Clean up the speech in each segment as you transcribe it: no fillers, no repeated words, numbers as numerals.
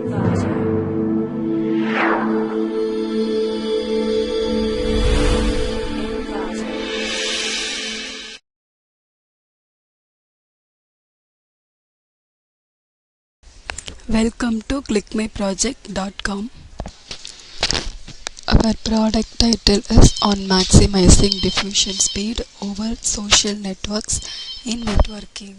Welcome to clickmyproject.com. Our product title is on maximizing diffusion speed over social networks in networking.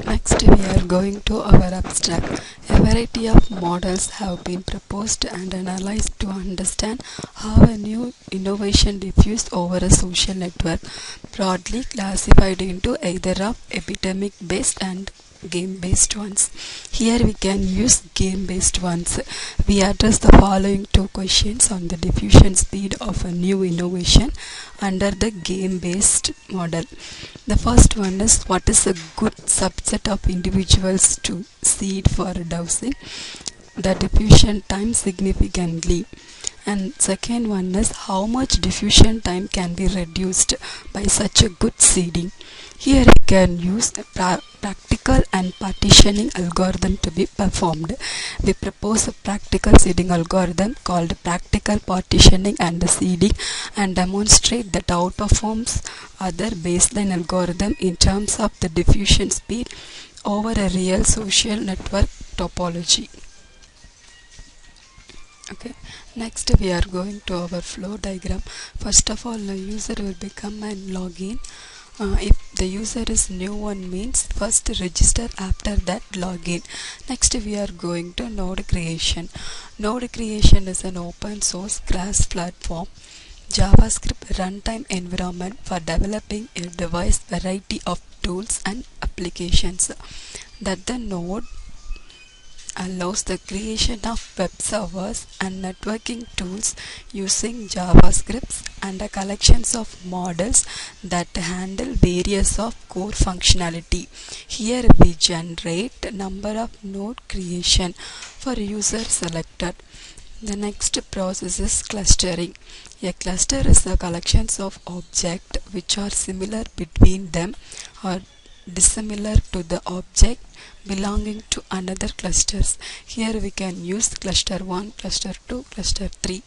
Next, we are going to our abstract. A variety of models have been proposed and analyzed to understand how a new innovation diffused over a social network, broadly classified into either of epidemic-based and game-based ones. Here we can use game-based ones. We address the following two questions on the diffusion speed of a new innovation under the game-based model. The first one is, what is a good subset of individuals to seed for dowsing the diffusion time significantly? And second one is, how much diffusion time can be reduced by such a good seeding? Here we can use a practical and partitioning algorithm to be performed. We propose a practical seeding algorithm called practical partitioning and seeding and demonstrate that outperforms other baseline algorithm in terms of the diffusion speed over a real social network topology. Okay, next we are going to our flow diagram. First of all, the user will become and log in. If the user is new one means first register, after that login. Next we are going to node creation. Node creation is an open source cross-platform JavaScript runtime environment for developing a device variety of tools and applications. That the node allows the creation of web servers and networking tools using JavaScript and a collections of models that handle various of core functionality. Here we generate number of node creation for user selected. The next process is clustering. A cluster is a collections of objects which are similar between them or dissimilar to the object belonging to another clusters. Here we can use cluster 1, cluster 2, cluster 3,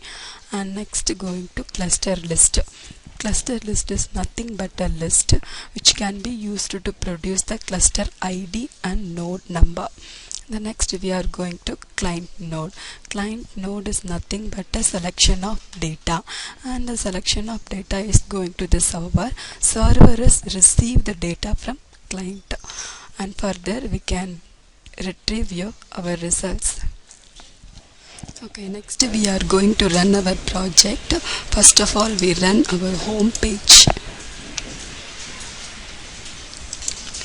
and next going to cluster list. Cluster list is nothing but a list which can be used to produce the cluster ID and node number. The next we are going to client node. Client node is nothing but a selection of data, and the selection of data is going to the server. Server is receive the data from client, and further we can retrieve our results. Okay, next we are going to run our project. First of all, we run our home page.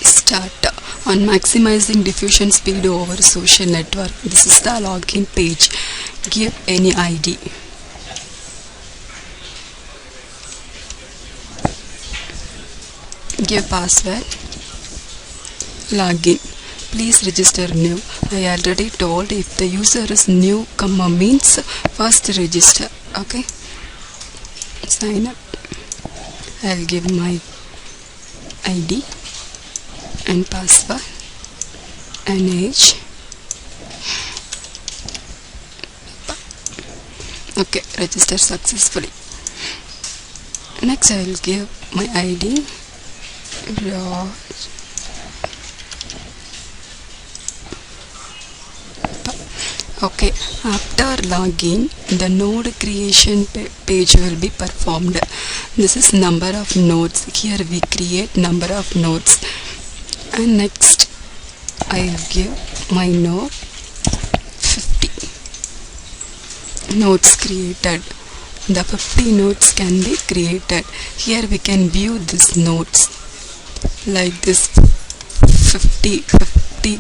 Start on maximizing diffusion speed over social network. This is the login page. Give any ID. Give password. Login. Please register new. I already told if the user is new, comma means first register. Okay. Sign up. I'll give my ID and password and age. Okay, register successfully. Next I will give my ID. Okay, after login, the node creation page will be performed. This is number of nodes. Here we create number of nodes. And next, I will give my node 50. Nodes created. The 50 nodes can be created. Here we can view these nodes. Like this, 50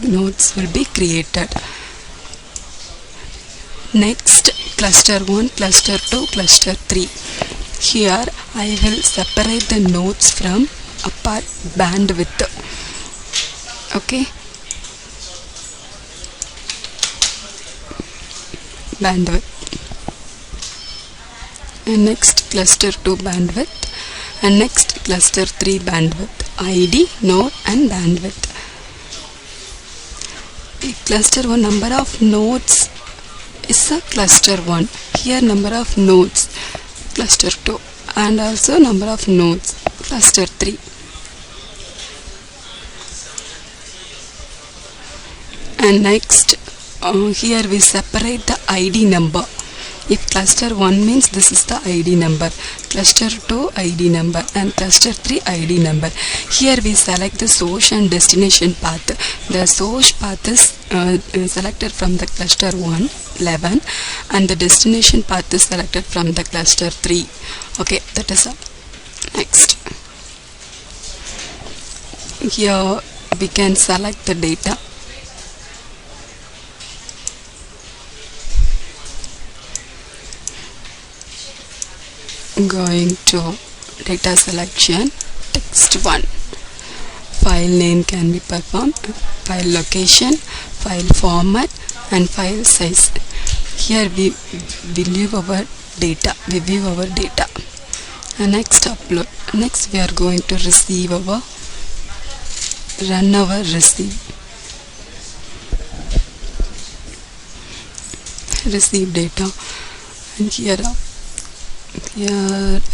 nodes will be created. Next, cluster 1, cluster 2, cluster 3. Here I will separate the nodes from apart bandwidth. Okay. Bandwidth. And next cluster 2 bandwidth. And next cluster 3 bandwidth. ID, node and bandwidth. cluster 1 number of nodes is a cluster 1. Here number of nodes cluster 2, and also number of nodes cluster 3. And next here we separate the ID number. If cluster 1 means this is the ID number, cluster 2 ID number, and cluster 3 ID number. Here we select the source and destination path. The source path is selected from the cluster 1 11, and the destination path is selected from the cluster 3. Okay, that is all. Next, here we can select the data. Going to data selection, text 1, file name can be performed, file location, file format, and file size. Here we view our data, and next upload. Next we are going to run our receive data, and here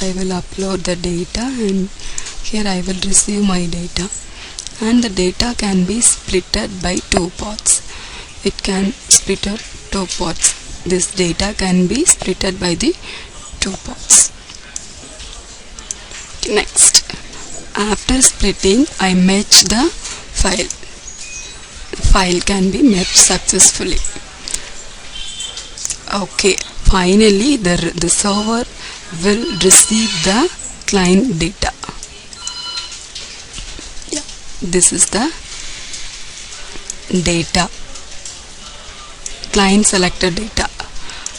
I will upload the data, and here I will receive my data, and the data can be splitted by 2 parts. It can split 2 parts. This data can be splitted by the 2 parts. Next, after splitting, I match the file. The file can be matched successfully. Okay, finally the server will receive the client data. Yeah, this is the data, client selected data.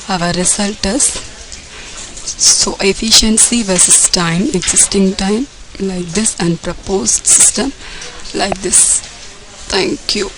Our result is, so efficiency versus time, existing time like this, and proposed system like this. Thank you.